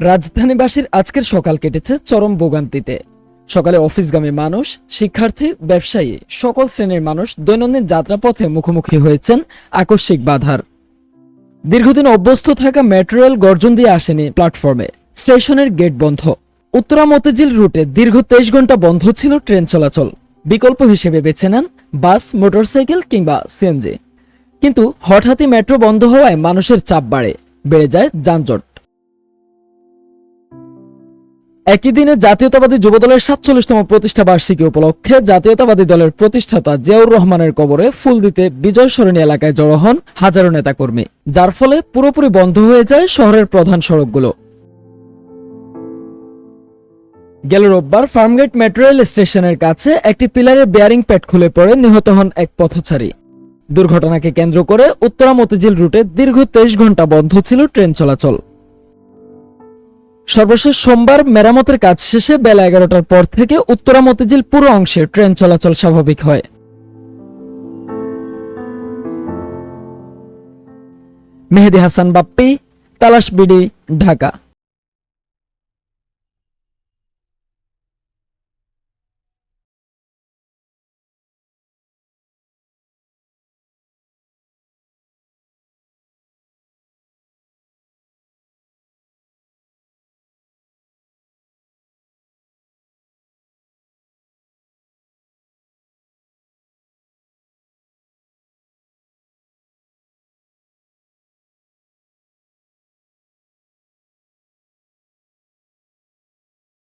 রাজধানীবাসীর আজকের সকাল কেটেছে চরম ভোগান্তিতে। সকালে অফিসগামী মানুষ, শিক্ষার্থী, ব্যবসায়ী সকল শ্রেণীর মানুষ দৈনন্দিন যাত্রাপথে মুখোমুখি হয়েছেন আকস্মিক বাধার। দীর্ঘদিন অভ্যস্ত থাকা মেট্রো রেল গর্জন দিয়ে আসেনি প্ল্যাটফর্মে। স্টেশনের গেট বন্ধ। উত্তরা মতিঝিল রুটে দীর্ঘ 23 ঘন্টা বন্ধ ছিল ট্রেন চলাচল। বিকল্প হিসেবে বেছে নেন বাস, মোটরসাইকেল কিংবা সিএনজি। কিন্তু হঠাৎই মেট্রো বন্ধ হওয়ায় মানুষের চাপ বেড়ে যায় যানজট। একই দিনে জাতীয়তাবাদী যুবদলের 47তম প্রতিষ্ঠা বার্ষিকী উপলক্ষে জাতীয়তাবাদী দলের প্রতিষ্ঠাতা জিয়াউর রহমানের কবরে ফুল দিতে বিজয় সরণি এলাকায় জড়ো হন হাজারো নেতাকর্মী, যার ফলে পুরোপুরি বন্ধ হয়ে যায় শহরের প্রধান সড়কগুলো। গেল রোববার ফার্মগেট মেট্রো রেল স্টেশনের কাছে একটি পিলারের বেয়ারিং প্যাড খুলে পড়ে নিহত হন এক পথচারী। দুর্ঘটনাকে কেন্দ্র করে উত্তরা মতিঝিল রুটে দীর্ঘ 23 ঘন্টা বন্ধ ছিল ট্রেন চলাচল। সর্বশেষ সোমবার মেরামতের কাজ শেষে বেলা 11টার পর থেকে উত্তরা মতিঝিল পুরো অংশে ট্রেন চলাচল স্বাভাবিক হয়। মেহেদী হাসান বাপ্পি, তালাশ বিডি, ঢাকা।